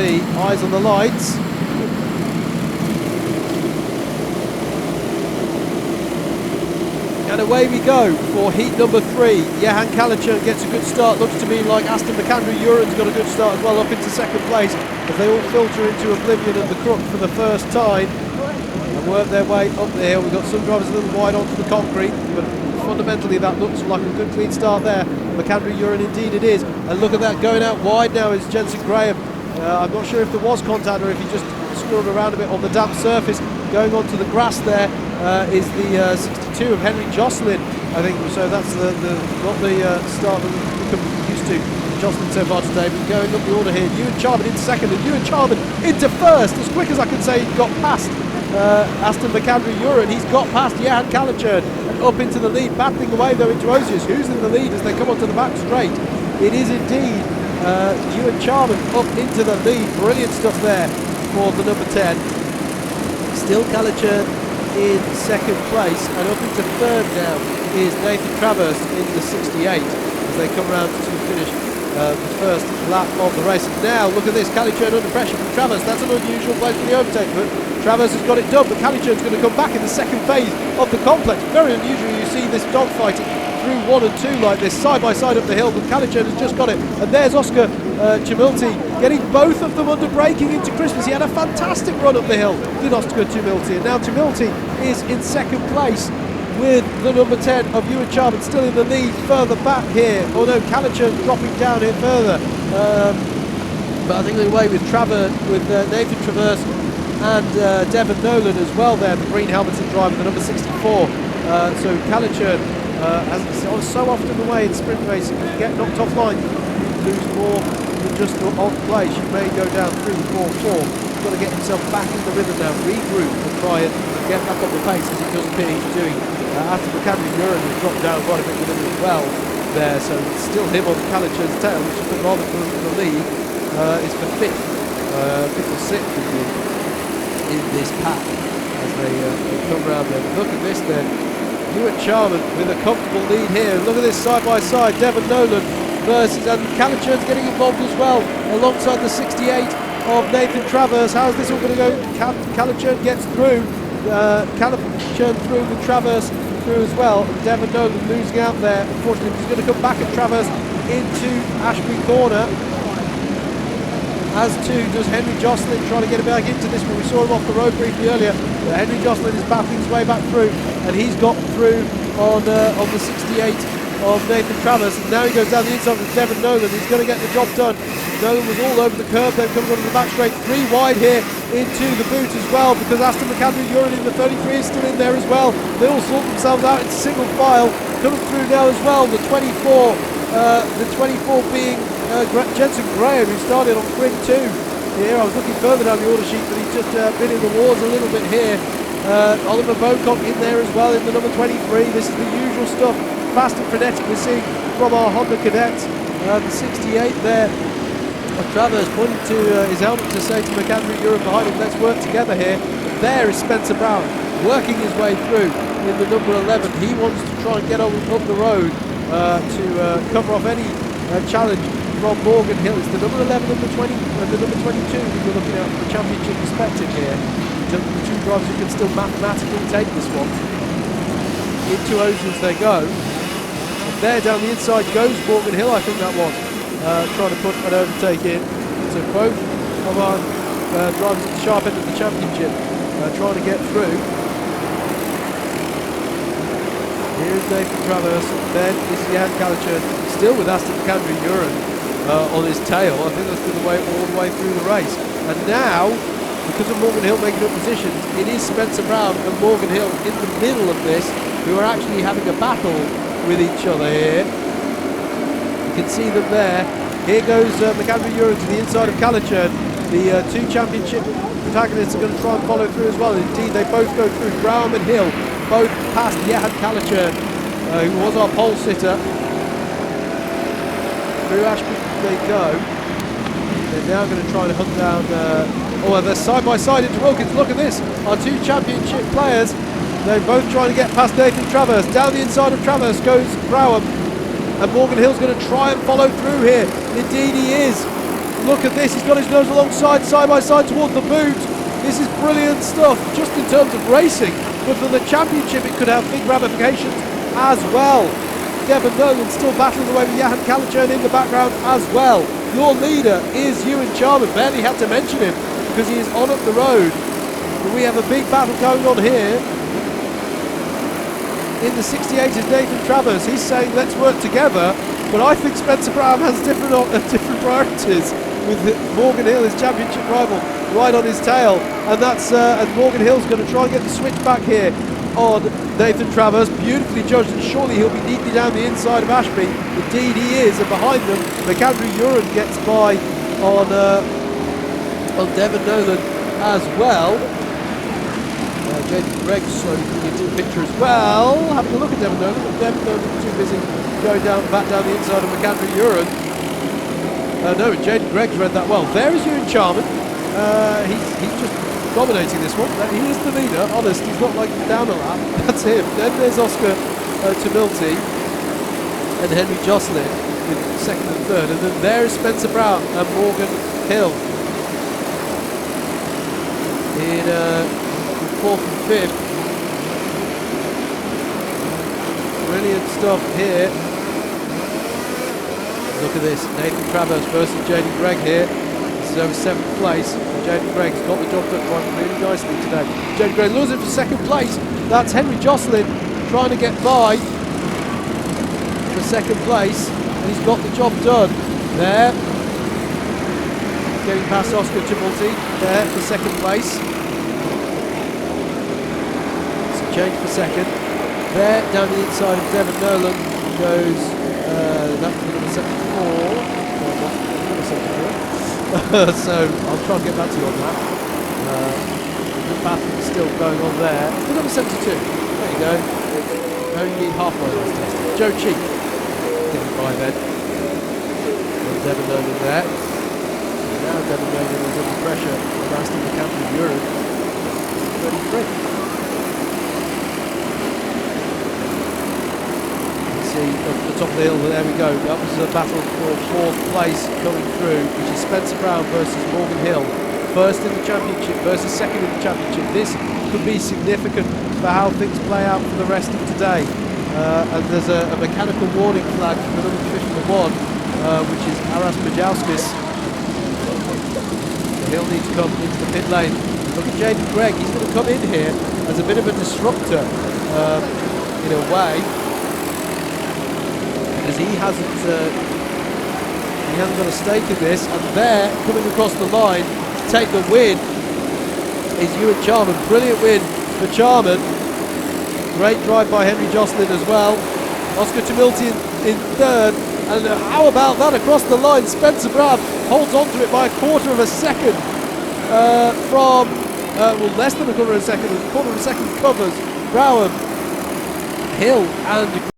V, eyes on the lights. And away we go for heat number 3. Yehan KALLYCHURN gets a good start. Looks to me like Aston MACANDREW-UREN's got a good start as well, up into second place as they all filter into oblivion at the crook for the first time and work their way up the hill. We've got some drivers a little wide onto the concrete, but fundamentally that looks like a good clean start there. MACANDREW-UREN indeed it is. And look at that, going out wide now is Jenson GRAHAM. I'm not sure if there was contact or if he just screwed around a bit on the damp surface. Going onto the grass there is the 62 of Henry JOSLYN, I think. So that's not the start that we've become used to JOSLYN so far today. But going up the order here, Ewan CHARMAN into second and Ewan CHARMAN into first. As quick as I can say, he got past Aston MACANDREW-UREN. He's got past Yehan KALLYCHURN and up into the lead, battling away though into Osius, who's in the lead as they come onto the back straight. It is indeed Ewan CHARMAN up into the lead. Brilliant stuff there for the number 10. Still KALLYCHURN in second place, and up into third now is Nathan Travers in the 68 as they come round to finish the first lap of the race. And now look at this, KALLYCHURN under pressure from Travers. That's an unusual place for the overtake, but Travers has got it done. But KALLYCHURN's going to come back in the second phase of the complex. Very unusual, you see this dogfighting through 1 and 2 like this, side by side up the hill, but KALLYCHURN has just got it. And there's Oscar TUMILTY getting both of them under braking into Christmas. He had a fantastic run up the hill, did Oscar TUMILTY, and now TUMILTY is in second place with the number 10 of Ewan CHARMAN still in the lead further back here. Although KALLYCHURN dropping down here further, but I think they're away with Nathan Travers and Devon Nolan as well there, the green helmeted driver, the number 64. So KALLYCHURN, as so often the way in sprint racing, you get knocked offline, you lose more than just on place. You may go down 3-4-4. He's got to get himself back in the rhythm now, regroup and try and get back on the pace as it does appear he's doing. After MACANDREW-UREN has dropped down quite a bit with him as well there, so it's still him on KALLYCHURN's tail, which is rather for the lead. Is for fifth or sixth in this pack as they come round there. But look at this then. Ewan CHARMAN with a comfortable lead here. Look at this side by side. Devon Nolan versus, and KALLYCHURN's getting involved as well alongside the 68 of Nathan Travers. How's this all going to go? KALLYCHURN gets through. KALLYCHURN through with Travers through as well. Devon Nolan losing out there. Unfortunately, he's going to come back at Travers into Ashby Corner. As too does Henry JOSLYN, trying to get back into this one. We saw him off the road briefly earlier. Henry JOSLYN is battling his way back through, and he's got through on the 68 of Nathan Travers. And now he goes down the inside with Devon Nolan. He's going to get the job done. Nolan was all over the curb, then comes onto the back straight. 3 wide here into the boot as well, because Aston MACANDREW-UREN in the 33 is still in there as well. They all sort themselves out into single file. Coming through now as well, the 24 being Jenson GRAHAM, who started on grid 2 here. I was looking further down the order sheet, but he's just been in the wars a little bit here. Oliver BOCOCK in there as well in the number 23. This is the usual stuff, fast and frenetic we're seeing from our Honda cadets. The 68 there of Travers pointing to his helmet to say to MACANDREW-UREN behind him, let's work together here. And there is Spencer Broughaam working his way through in the number 11. He wants to try and get up the road to cover off any challenge from Morgan Hill. It's the number 11 and the 20 and the number 22 who we're looking at from the championship perspective here. In terms of the 2 drivers who can still mathematically take this one. Into Osius they go. And there down the inside goes Morgan Hill, I think that was, trying to put an overtake in. So both of our drivers at the sharp end of the championship trying to get through. Here's Nathan Travers, then is Yehan KALLYCHURN, still with Aston MACANDREW-UREN on his tail. I think that's been the way all the way through the race. And now, because of Morgan Hill making up positions, it is Spencer Broughaam and Morgan Hill in the middle of this, who are actually having a battle with each other here. You can see them there. Here goes MACANDREW-UREN to the inside of KALLYCHURN. The 2 championship protagonists are going to try and follow through as well. Indeed, they both go through. Broughaam and Hill both past Yehan KALLYCHURN, who was our pole sitter. Through Ashby they go. They're now going to try and hunt down. They're side by side into Wilkins. Look at this. Our 2 championship players. They're both trying to get past Nathan Travers. Down the inside of Travers goes Broughaam. And Morgan Hill's going to try and follow through here. Indeed he is. Look at this, he's got his nose alongside, side by side towards the boot. This is brilliant stuff, just in terms of racing, but for the championship it could have big ramifications as well. Devon Nolan still battling away with Yehan KALLYCHURN in the background as well. Your leader is Ewan CHARMAN, barely had to mention him because he is on up the road. But we have a big battle going on here. In the 68 is Nathan Travers, he's saying let's work together, but I think Spencer Browham has different priorities, with Morgan Hill, his championship rival, right on his tail, and that's and Morgan Hill's going to try and get the switch back here on Nathan Travers, beautifully judged, and surely he'll be neatly down the inside of Ashby. Indeed he is, and behind them MACANDREW-UREN gets by on Devon Nolan as well. Jaydan GREGG slowly coming into the picture as well, having a look at Devon Nolan, but Devon Nolan too busy going back down the inside of MACANDREW-UREN. No, Jaydan GREGG's read that well. There is Ewan CHARMAN. He's just dominating this one. He is the leader, honest, he's not like down a lap. That's him. Then there's Oscar TUMILTY and Henry JOSLYN in second and third. And then there is Spencer Browham and Morgan Hill in fourth and fifth. Brilliant stuff here. Look at this, Nathan Travers versus Jaydan GREGG here. This is over seventh place. Jaydan GREGG's got the job done quite really nicely today. Jaydan GREGG losing for second place. That's Henry JOSLYN trying to get by for second place, and he's got the job done there. Getting past Oscar TUMILTY there for second place. So change for second. There down the inside of Devon Nolan goes that was number 74. So I'll try and get back to you on that. The battle is still going on there. For number 72. There you go. No, you need halfway last test. Joe Cheek didn't buy then. And Devon Nolan there. And now Devon Nolan is under pressure from Aston MACANDREW-UREN. 33. See up the top of the hill, there we go. That was a battle for fourth place coming through, which is Spencer Browham versus Morgan Hill. First in the championship versus second in the championship. This could be significant for how things play out for the rest of today. And there's a mechanical warning flag for number 51, which is Aras MAJAUSKIS. So he'll need to come into the pit lane. Look at Jaydan GREGG, he's going to come in here as a bit of a disruptor in a way. Because he hasn't got a stake in this, and there, coming across the line to take the win, is Ewan CHARMAN. Brilliant win for CHARMAN. Great drive by Henry JOSLYN as well. Oscar TUMILTY in third, and how about that across the line? Spencer Browham holds on to it by a quarter of a second from, well, less than a quarter of a second. A quarter of a second covers Browham, Hill and